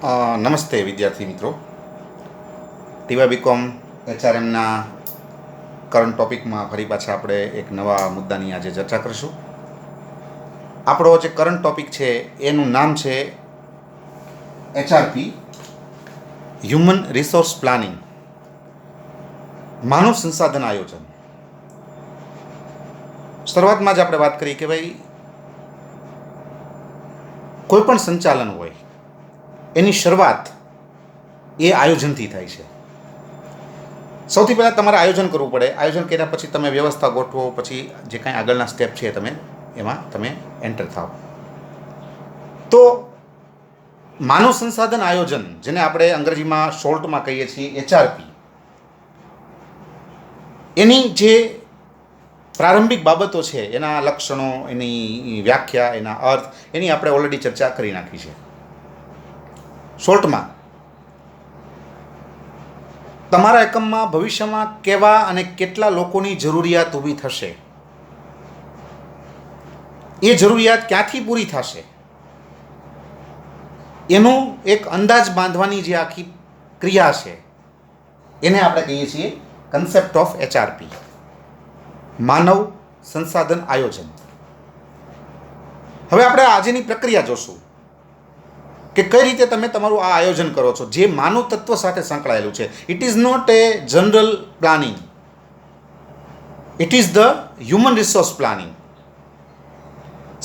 નમસ્તે વિદ્યાર્થી મિત્રો. ટીવા બીકોમ એચઆરએમના કરંટ ટોપિકમાં ફરી પાછા આપણે એક નવા મુદ્દાની આજે ચર્ચા કરીશું. આપણો જે કરંટ ટોપિક છે એનું નામ છે એચઆરપી, હ્યુમન રિસોર્સ પ્લાનિંગ, માનવ સંસાધન આયોજન. શરૂઆતમાં જ આપણે વાત કરી કે ભાઈ કોઈ પણ સંચાલન હોય એની શરૂઆત એ આયોજનથી થાય છે. સૌથી પહેલાં તમારે આયોજન કરવું પડે. આયોજન કર્યા પછી તમે વ્યવસ્થા ગોઠવો, પછી જે કાંઈ આગળના સ્ટેપ છે એમાં તમે એન્ટર થાઓ. તો માનવ સંસાધન આયોજન, જેને આપણે અંગ્રેજીમાં શોર્ટમાં કહીએ છીએ એચઆરપી, એની જે પ્રારંભિક બાબતો છે, એના લક્ષણો, એની વ્યાખ્યા, એના અર્થ, એની આપણે ઓલરેડી ચર્ચા કરી નાખી છે. શોર્ટમાં તમારા એકમમાં ભવિષ્યમાં કેવા અને કેટલા લોકોની જરૂરિયાત ઊભી થશે, એ જરૂરિયાત ક્યાંથી પૂરી થશે, એનું એક અંદાજ બાંધવાની જે આખી ક્રિયા છે એને આપણે કહીએ છીએ કન્સેપ્ટ ઓફ એચઆરપી, માનવ સંસાધન આયોજન. હવે આપણે આજની પ્રક્રિયા જોશું કે કઈ રીતે તમે તમારું આ આયોજન કરો છો, જે માનવ તત્વ સાથે સંકળાયેલું છે. It is not a general planning, it is the human resource planning.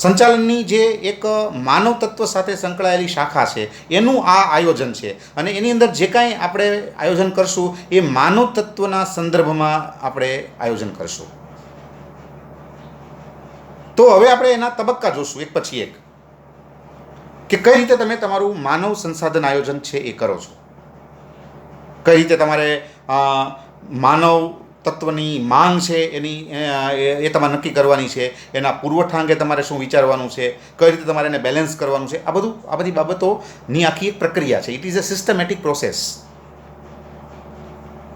સંચાલનની જે એક માનવ તત્વ સાથે સંકળાયેલી શાખા છે એનું આ આયોજન છે, અને એની અંદર જે કાંઈ આપણે આયોજન કરશું એ માનવ તત્વના સંદર્ભમાં આપણે આયોજન કરશું. તો હવે આપણે એના તબક્કા જોશું એક પછી એક, કે કઈ રીતે તમે તમારું માનવ સંસાધન આયોજન છે એ કરો છો. કઈ રીતે તમારે માનવ તત્વની માંગ છે એની એ તમારે નક્કી કરવાની છે, એના પુરવઠા અંગે તમારે શું વિચારવાનું છે, કઈ રીતે તમારે એને બેલેન્સ કરવાનું છે. આ બધી બાબતોની આખી એક પ્રક્રિયા છે. It is a systematic process.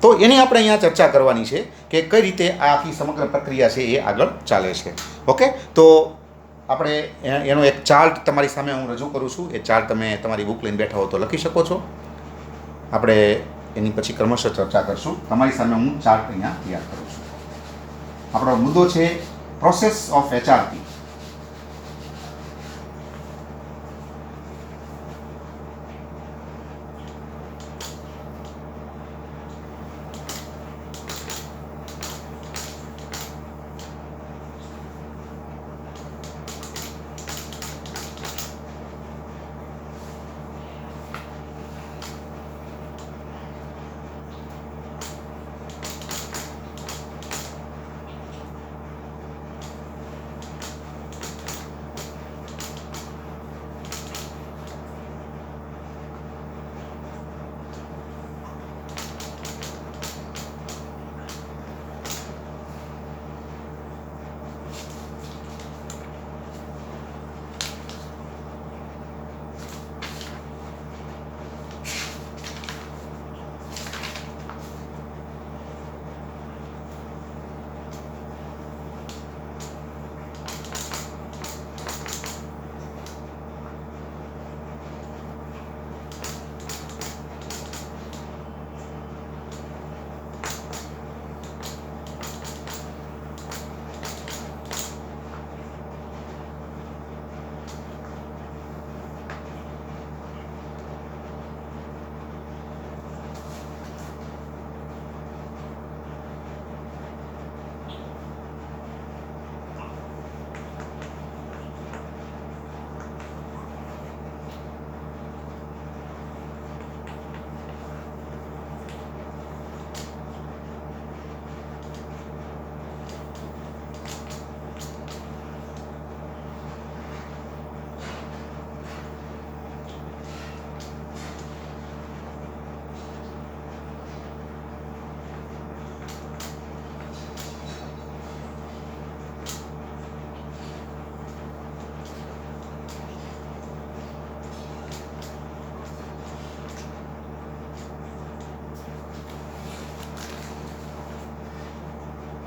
તો એની આપણે અહીંયા ચર્ચા કરવાની છે કે કઈ રીતે આ આખી સમગ્ર પ્રક્રિયા છે એ આગળ ચાલે છે. ઓકે, તો આપણે એનો એક ચાર્ટ તમારી સામે હું રજૂ કરું છું. એ ચાર્ટ તમે તમારી બુક લઈને બેઠા હો તો લખી શકો છો. આપણે એની પછી ક્રમશઃ ચર્ચા કરશું. તમારી સામે હું ચાર્ટ અહીંયા તૈયાર કરું છું. આપણો મુદ્દો છે પ્રોસેસ ઓફ એચઆરપી.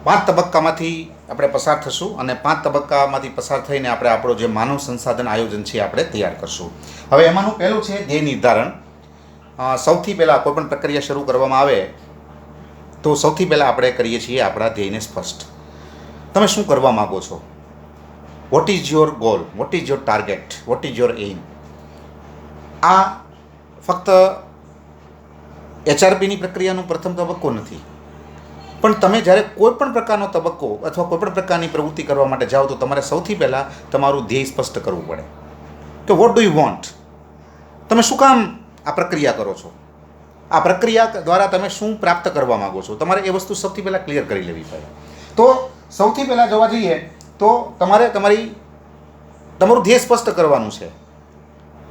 5 તબક્કામાંથી આપણે પસાર થશું અને 5 તબક્કામાંથી પસાર થઈને આપણે આપણો જે માનવ સંસાધન આયોજન છે આપણે તૈયાર કરશું. હવે એમાંનું પહેલું છે ધ્યેય નિર્ધારણ. સૌથી પહેલાં કોઈપણ પ્રક્રિયા શરૂ કરવામાં આવે તો સૌથી પહેલાં આપણે કરીએ છીએ આપણા ધ્યેયને સ્પષ્ટ. તમે શું કરવા માગો છો? What is your goal? What is your target? What is your aim? આ ફક્ત HRPની પ્રક્રિયાનો પ્રથમ તબક્કો નથી, પણ તમે જ્યારે કોઈ પણ પ્રકારનો તબક્કો અથવા કોઈ પણ પ્રકારની પ્રવૃત્તિ કરવા માટે જાઓ તો તમારે સૌથી પહેલાં તમારું ધ્યેય સ્પષ્ટ કરવું પડે કે વોટ ડુ યુ વોન્ટ. તમે શું કામ આ પ્રક્રિયા કરો છો? આ પ્રક્રિયા દ્વારા તમે શું પ્રાપ્ત કરવા માગો છો? તમારે એ વસ્તુ સૌથી પહેલાં ક્લિયર કરી લેવી પડે. તો સૌથી પહેલાં જોવા જઈએ તો તમારે તમારું ધ્યેય સ્પષ્ટ કરવાનું છે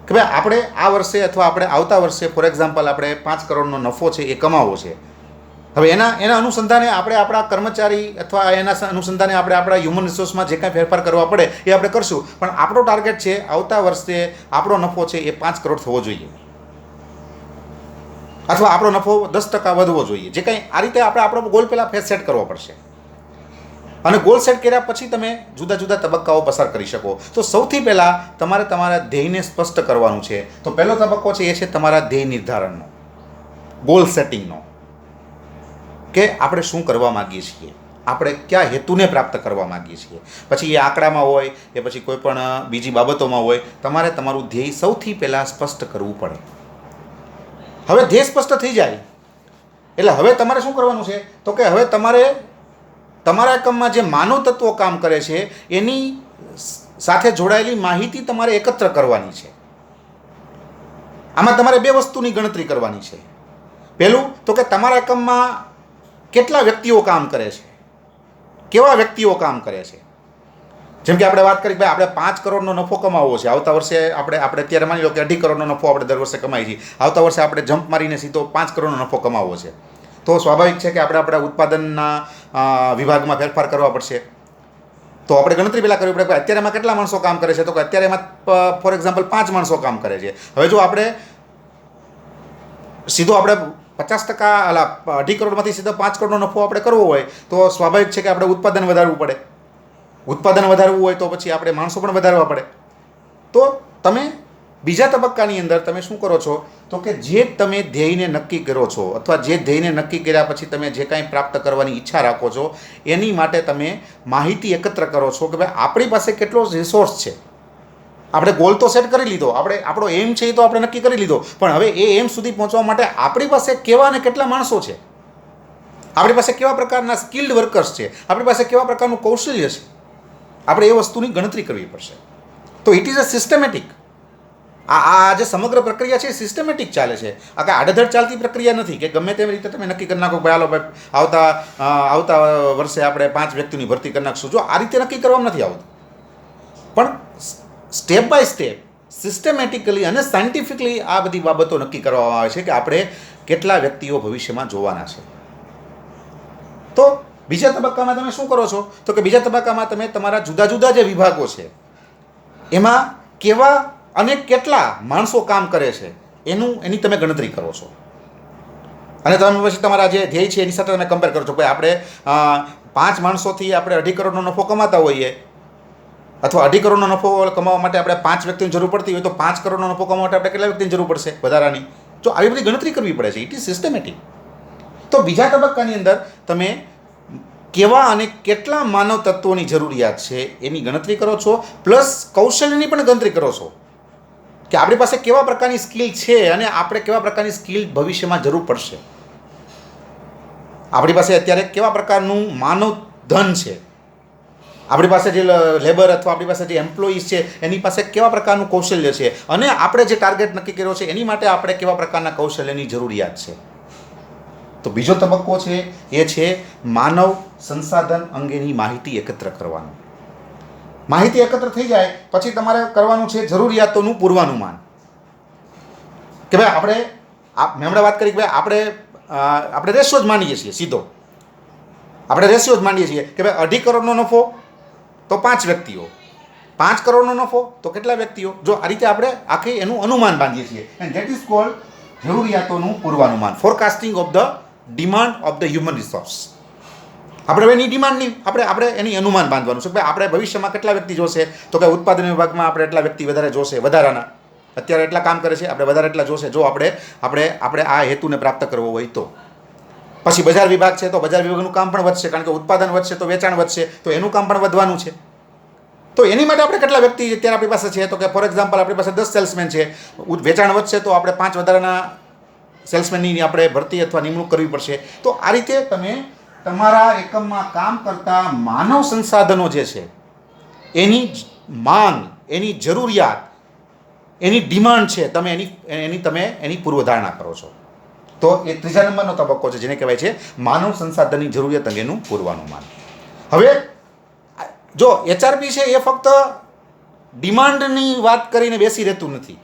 કે ભાઈ આપણે આ વર્ષે અથવા આપણે આવતા વર્ષે ફોર એક્ઝામ્પલ આપણે 5 કરોડનો નફો છે એ કમાવવો છે. હવે એના અનુસંધાને આપણે આપણા કર્મચારી અથવા એના અનુસંધાને આપણે આપણા હ્યુમન રિસોર્સમાં જે કાંઈ ફેરફાર કરવા પડે એ આપણે કરશું, પણ આપણો ટાર્ગેટ છે આવતા વર્ષે આપણો નફો છે એ 5 કરોડ થવો જોઈએ અથવા આપણો નફો 10% વધવો જોઈએ. જે કંઈ આ રીતે આપણે આપણો ગોલ પહેલાં સેટ કરવો પડશે અને ગોલ સેટ કર્યા પછી તમે જુદા જુદા તબક્કાઓ પસાર કરી શકો. તો સૌથી પહેલાં તમારે તમારા ધ્યેયને સ્પષ્ટ કરવાનું છે. તો પહેલો તબક્કો છે એ છે તમારા ધ્યેય નિર્ધારણનો, ગોલ સેટિંગનો, કે આપણે શું કરવા માગીએ છીએ, આપણે કયા હેતુને પ્રાપ્ત કરવા માગીએ છીએ. પછી એ આંકડામાં હોય કે પછી કોઈ પણ બીજી બાબતોમાં હોય, તમારે તમારું ધ્યેય સૌથી પહેલાં સ્પષ્ટ કરવું પડે. હવે ધ્યેય સ્પષ્ટ થઈ જાય એટલે હવે તમારે શું કરવાનું છે તો કે હવે તમારે તમારા એકમમાં જે માનવ તત્વો કામ કરે છે એની સાથે જોડાયેલી માહિતી તમારે એકત્ર કરવાની છે. આમાં તમારે 2 વસ્તુની ગણતરી કરવાની છે. પહેલું તો કે તમારા એકમમાં કેટલા વ્યક્તિઓ કામ કરે છે, કેવા વ્યક્તિઓ કામ કરે છે. જેમ કે આપણે વાત કરી ભાઈ આપણે 5 કરોડનો નફો કમાવવો છે આવતા વર્ષે, આપણે અત્યારે માની લો કે 2.5 કરોડનો નફો આપણે દર વર્ષે કમાઈ છીએ, આવતા વર્ષે આપણે જમ્પ મારીને સીધો 5 કરોડનો નફો કમાવવો છે. તો સ્વાભાવિક છે કે આપણે આપણા ઉત્પાદનના વિભાગમાં ફેરફાર કરવા પડશે. તો આપણે ગણતરી પહેલાં કરવી પડે કે અત્યારે એમાં કેટલા માણસો કામ કરે છે. તો કે અત્યારે એમાં ફોર એક્ઝામ્પલ 5 માણસો કામ કરે છે. હવે જો આપણે સીધો આપણે 50% 2.5 કરોડમાંથી સીધો 5 કરોડનો નફો આપણે કરવો હોય તો સ્વાભાવિક છે કે આપણે ઉત્પાદન વધારવું પડે. ઉત્પાદન વધારવું હોય તો પછી આપણે માણસો પણ વધારવા પડે. તો તમે બીજા તબક્કાની અંદર તમે શું કરો છો તો કે જે તમે ધ્યેયને નક્કી કરો છો અથવા જે ધ્યેયને નક્કી કર્યા પછી તમે જે કાંઈ પ્રાપ્ત કરવાની ઈચ્છા રાખો છો એની માટે તમે માહિતી એકત્ર કરો છો કે ભાઈ આપણી પાસે કેટલો રિસોર્સ છે. આપણે ગોલ તો સેટ કરી લીધો, આપણો એમ છે એ તો આપણે નક્કી કરી લીધો, પણ હવે એ એમ સુધી પહોંચવા માટે આપણી પાસે કેવા અને કેટલા માણસો છે, આપણી પાસે કેવા પ્રકારના સ્કિલ્ડ વર્કર્સ છે, આપણી પાસે કેવા પ્રકારનું કૌશલ્ય છે, આપણે એ વસ્તુની ગણતરી કરવી પડશે. તો ઇટ ઇઝ અ સિસ્ટમેટિક. આ જે સમગ્ર પ્રક્રિયા છે એ સિસ્ટમેટિક ચાલે છે. આ કાંઈ આડધડ ચાલતી પ્રક્રિયા નથી કે ગમે તેવી રીતે તમે નક્કી કરી નાખો ભાઈ હાલો ભાઈ આવતા વર્ષે આપણે 5 વ્યક્તિની ભરતી કરી નાખશું. જો આ રીતે નક્કી કરવામાં નથી આવતું, પણ સ્ટેપ બાય સ્ટેપ સિસ્ટમેટિકલી અને સાયન્ટિફિકલી આ બધી બાબતો નક્કી કરવામાં આવે છે કે આપણે કેટલા વ્યક્તિઓ ભવિષ્યમાં જોવાના છે. તો બીજા તબક્કામાં તમે શું કરો છો તો કે બીજા તબક્કામાં તમે તમારા જુદા જુદા જે વિભાગો છે એમાં કેવા અને કેટલા માણસો કામ કરે છે એની તમે ગણતરી કરો છો અને તમે પછી તમારા જે ધ્યેય છે એની સાથે તમે કમ્પેર કરો છો. ભાઈ આપણે 5 માણસોથી આપણે 2.5 કરોડનો નફો કમાતા હોઈએ અથવા 2.5 કરોડનો નફો કમાવા માટે આપણે 5 વ્યક્તિની જરૂર પડતી હોય તો 5 કરોડનો નફો કમાવા માટે આપણે કેટલા વ્યક્તિની જરૂર પડશે વધારાની? જો આવી બધી ગણતરી કરવી પડે છે. It is systematic. તો બીજા તબક્કાની અંદર તમે કેવા અને કેટલા માનવ તત્વોની જરૂરિયાત છે એની ગણતરી કરો છો, પ્લસ કૌશલ્યની પણ ગણતરી કરો છો કે આપણી પાસે કેવા પ્રકારની સ્કિલ છે અને આપણે કેવા પ્રકારની સ્કિલ ભવિષ્યમાં જરૂર પડશે. આપણી પાસે અત્યારે કેવા પ્રકારનું માનવ ધન છે, આપણી પાસે જે લેબર અથવા આપણી પાસે જે એમ્પ્લોઈઝ છે એની પાસે કેવા પ્રકારનું કૌશલ્ય છે અને આપણે જે ટાર્ગેટ નક્કી કર્યો છે એની માટે આપણે કેવા પ્રકારના કૌશલ્યની જરૂરિયાત છે. તો બીજો તબક્કો છે એ છે માનવ સંસાધન અંગેની માહિતી એકત્ર કરવાનું. માહિતી એકત્ર થઈ જાય પછી તમારે કરવાનું છે જરૂરિયાતોનું પૂર્વાનુમાન કે ભાઈ મેં હમણાં વાત કરી કે ભાઈ આપણે રેશિયો જ માનીએ છીએ, સીધો આપણે રેશિયો જ માનીએ છીએ કે ભાઈ 2.5 કરોડનો નફો તો 5 વ્યક્તિઓ, 5 કરોડનો નફો તો કેટલા વ્યક્તિઓ. જો આ રીતે આપણે આખી એનું અનુમાન બાંધીએ છીએ એન્ડ ધેટ ઇઝ કોલ્ડ જરૂરિયાતોનું પૂર્વાનુમાન, forecasting of the demand of the human resource. આપણે હવે એની ડિમાન્ડની આપણે એની અનુમાન બાંધવાનું છે કે ભાઈ આપણે ભવિષ્યમાં કેટલા વ્યક્તિ જોશે, તો કે ઉત્પાદન વિભાગમાં આપણે એટલા વ્યક્તિ વધારે જોશે, વધારાના અત્યારે એટલા કામ કરે છે, આપણે વધારે એટલા જોશે. જો આપણે આ હેતુને પ્રાપ્ત કરવો હોય તો પછી બજાર વિભાગ છે, તો બજાર વિભાગનું કામ પણ વધશે, કારણ કે ઉત્પાદન વધશે તો વેચાણ વધશે, તો એનું કામ પણ વધવાનું છે. તો એની માટે આપણે કેટલા વ્યક્તિ અત્યારે આપણી પાસે છે, તો કે ફોર એક્ઝામ્પલ આપણી પાસે 10 સેલ્સમેન છે, વેચાણ વધશે તો આપણે 5 વધારાના સેલ્સમેનની આપણે ભરતી અથવા નિમણૂક કરવી પડશે. તો આ રીતે તમે તમારા એકમમાં કામ કરતા માનવ સંસાધનો જે છે એની માંગ, એની જરૂરિયાત, એની ડિમાન્ડ છે, તમે એની પૂર્વધારણા કરો છો. તો એ ત્રીજા નંબરનો તબક્કો છે જેને કહેવાય છે માનવ સંસાધનની જરૂરિયાત અંગેનું પૂર્વાનુમાન. હવે જો HRP છે એ ફક્ત ડિમાન્ડની વાત કરીને બેસી રહેતું નથી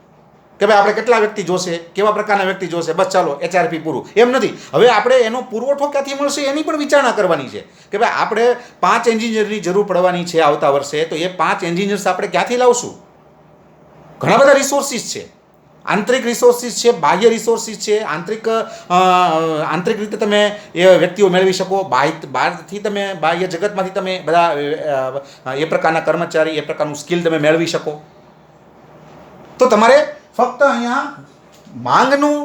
કે ભાઈ આપણે કેટલા વ્યક્તિ જોશે, કેવા પ્રકારના વ્યક્તિ જોશે, બસ ચાલો HRP પૂરું, એમ નથી. હવે આપણે એનો પુરવઠો ક્યાંથી મળશે એની પણ વિચારણા કરવાની છે કે ભાઈ આપણે 5 એન્જિનિયરની જરૂર પડવાની છે આવતા વર્ષે, તો એ 5 એન્જિનિયર્સ આપણે ક્યાંથી લાવશું? ઘણા બધા રિસોર્સિસ છે, આંતરિક રિસોર્સિસ છે, બાહ્ય રિસોર્સિસ છે. આંતરિક રીતે તમે એ વ્યક્તિઓ મેળવી શકો, બહારથી તમે બાહ્ય જગતમાંથી તમે બધા એ પ્રકારના કર્મચારી, એ પ્રકારનું સ્કિલ તમે મેળવી શકો. તો તમારે ફક્ત અહીંયા માંગનું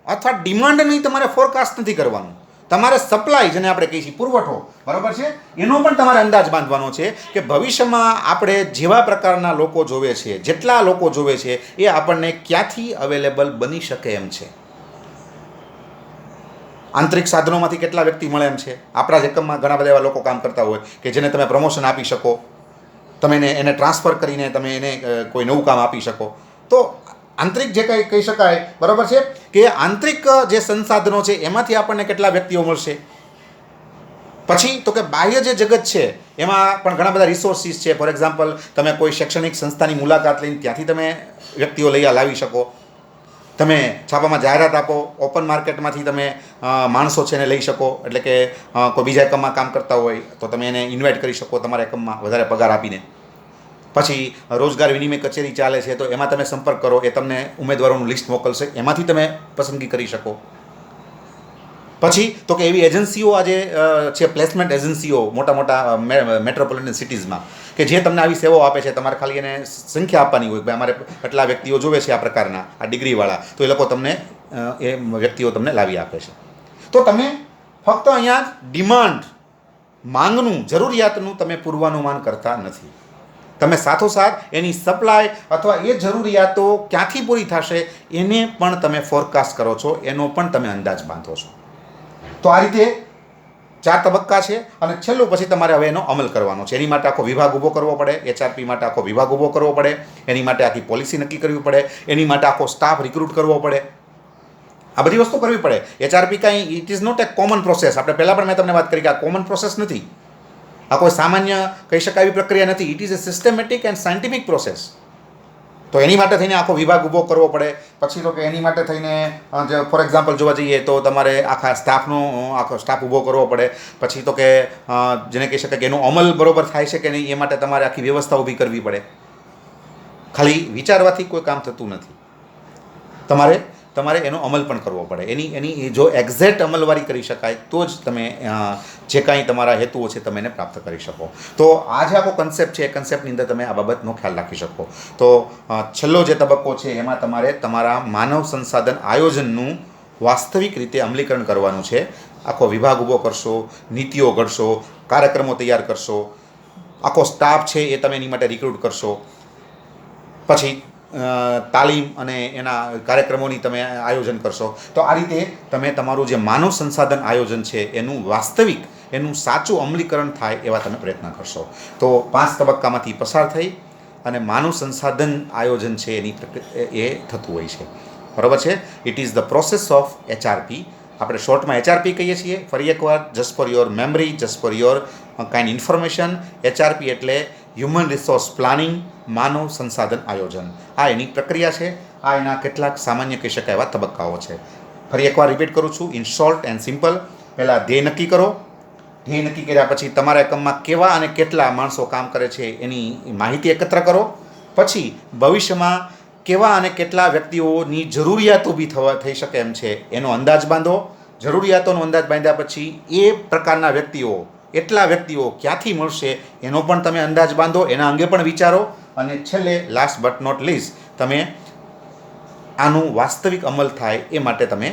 અથવા ડિમાન્ડની તમારે ફોરકાસ્ટ નથી કરવાનું, તમારે સપ્લાય, જેને આપણે કહીએ છીએ પુરવઠો, બરાબર છે, એનો પણ તમારે અંદાજ બાંધવાનો છે કે ભવિષ્યમાં આપણે જેવા પ્રકારના લોકો જોવે છે, જેટલા લોકો જોવે છે, એ આપણને ક્યાંથી અવેલેબલ બની શકે એમ છે. આંતરિક સાધનોમાંથી કેટલા વ્યક્તિ મળે એમ છે. આપણા જ એકમમાં ઘણા બધા એવા લોકો કામ કરતા હોય કે જેને તમે પ્રમોશન આપી શકો, તમે એને ટ્રાન્સફર કરીને તમે એને કોઈ નવું કામ આપી શકો. તો આંતરિક જે કંઈ કહી શકાય, બરાબર છે, કે આંતરિક જે સંસાધનો છે એમાંથી આપણને કેટલા વ્યક્તિઓ મળશે. પછી તો કે બાહ્ય જે જગત છે એમાં પણ ઘણા બધા રિસોર્સિસ છે. ફોર એક્ઝામ્પલ તમે કોઈ શૈક્ષણિક સંસ્થાની મુલાકાત લઈને ત્યાંથી તમે વ્યક્તિઓ લાવી શકો. તમે છાપામાં જાહેરાત આપો, ઓપન માર્કેટમાંથી તમે માણસો છે એને લઈ શકો. એટલે કે કોઈ બીજા એકમમાં કામ કરતા હોય તો તમે એને ઇન્વાઇટ કરી શકો તમારા એકમમાં વધારે પગાર આપીને. પછી રોજગાર વિનિમય કચેરી ચાલે છે, તો એમાં તમે સંપર્ક કરો, એ તમને ઉમેદવારોનું લિસ્ટ મોકલશે, એમાંથી તમે પસંદગી કરી શકો. પછી તો કે એવી એજન્સીઓ આજે છે, પ્લેસમેન્ટ એજન્સીઓ મોટા મોટા મેટ્રોપોલિટન સિટીઝમાં, કે જે તમને આવી સેવાઓ આપે છે. તમારે ખાલી એને સંખ્યા આપવાની હોય, ભાઈ અમારે એટલા વ્યક્તિઓ જોવે છે આ પ્રકારના, આ ડિગ્રીવાળા, તો એ લોકો તમને એ વ્યક્તિઓ તમને લાવી આપે છે. તો તમે ફક્ત અહીંયા ડિમાન્ડ, માંગનું, જરૂરિયાતનું તમે પૂર્વાનુમાન કરતા નથી. તમે સાથોસાથ એની સપ્લાય અથવા એ જરૂરિયાતો ક્યાંથી પૂરી થશે એને પણ તમે ફોરકાસ્ટ કરો છો, એનો પણ તમે અંદાજ બાંધો છો. તો આ રીતે 4 તબક્કા છે. અને છેલ્લું પછી તમારે હવે એનો અમલ કરવાનો છે. એની માટે આખો વિભાગ ઊભો કરવો પડે, HRP માટે આખો વિભાગ ઊભો કરવો પડે, એની માટે આખી પોલિસી નક્કી કરવી પડે, એની માટે આખો સ્ટાફ રિક્રુટ કરવો પડે. આ બધી વસ્તુ કરવી પડે. HRP કાંઈ it is not a common process. આપણે પહેલાં પણ મેં તમને વાત કરી કે આ કોમન પ્રોસેસ નથી, આ કોઈ સામાન્ય કહી શકાય એવી પ્રક્રિયા નથી. It is A systematic and scientific process. તો એની માટે થઈને આખો વિભાગ ઊભો કરવો પડે. પછી તો કે એની માટે થઈને ફોર એક્ઝામ્પલ જોવા જઈએ તો તમારે આખો સ્ટાફ ઊભો કરવો પડે. પછી તો કે જેને કહી શકાય કે એનો અમલ બરોબર થાય છે કે નહીં, એ માટે તમારે આખી વ્યવસ્થા ઊભી કરવી પડે. ખાલી વિચારવાથી કોઈ કામ થતું નથી, તમારે એનો અમલ પણ કરવો પડે. એની જો એક્ઝેક્ટ અમલવારી કરી શકાય તો જ તમે જે કાંઈ તમારા હેતુઓ છે તમે એને પ્રાપ્ત કરી શકો. તો આ જે આખો કન્સેપ્ટ છે, એ કન્સેપ્ટની અંદર તમે આ બાબતનો ખ્યાલ રાખી શકો. તો છેલ્લો જે તબક્કો છે એમાં તમારે તમારા માનવ સંસાધન આયોજનનું વાસ્તવિક રીતે અમલીકરણ કરવાનું છે. આખો વિભાગ ઊભો કરશો, નીતિઓ ઘડશો, કાર્યક્રમો તૈયાર કરશો, આખો સ્ટાફ છે એ તમે એની માટે રિક્રુટ કરશો. પછી તાલીમ અને એના કાર્યક્રમોની તમે આયોજન કરશો. તો આ રીતે તમે તમારું જે માનવ સંસાધન આયોજન છે એનું વાસ્તવિક, એનું સાચું અમલીકરણ થાય એવા તમે પ્રયત્ન કરશો. તો 5 તબક્કામાંથી પસાર થઈ અને માનવ સંસાધન આયોજન છે એ થતું હોય છે, બરાબર છે. It is the process of HRP. આપણે શોર્ટમાં HRP કહીએ છીએ. ફરી એકવાર, just for your memory, just for your kind information, HRP એટલે હ્યુમન રિસોર્સ પ્લાનિંગ, માનવ સંસાધન આયોજન. આ એની પ્રક્રિયા છે. આ એના કેટલાક સામાન્ય કહી શકાય એવા તબક્કાઓ છે. ફરી એકવાર રિપીટ કરું છું, ઇન શોર્ટ એન્ડ સિમ્પલ. પહેલાં ધ્યેય નક્કી કરો. ધ્યેય નક્કી કર્યા પછી તમારા એકમમાં કેવા અને કેટલા માણસો કામ કરે છે એની માહિતી એકત્ર કરો. પછી ભવિષ્યમાં કેવા અને કેટલા વ્યક્તિઓની જરૂરિયાત ઊભી થઈ શકે એમ છે એનો અંદાજ બાંધો. જરૂરિયાતોનો અંદાજ બાંધ્યા પછી એ પ્રકારના વ્યક્તિઓ એટલા વ્યક્તિઓ ક્યાંથી મળશે એનો પણ તમે અંદાજ બાંધો, એના અંગે પણ વિચારો. અને છેલ્લે લાસ્ટ બટ નોટ લીસ્ટ, તમે આનું વાસ્તવિક અમલ થાય એ માટે તમે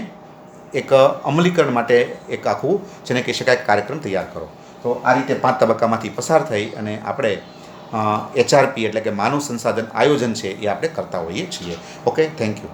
એક અમલીકરણ માટે એક આખું જેને કહી શકાય કાર્યક્રમ તૈયાર કરો. તો આ રીતે 5 તબક્કામાંથી પસાર થઈ અને આપણે HRP એટલે કે માનવ સંસાધન આયોજન છે એ આપણે કરતા હોઈએ છીએ. Okay, thank you.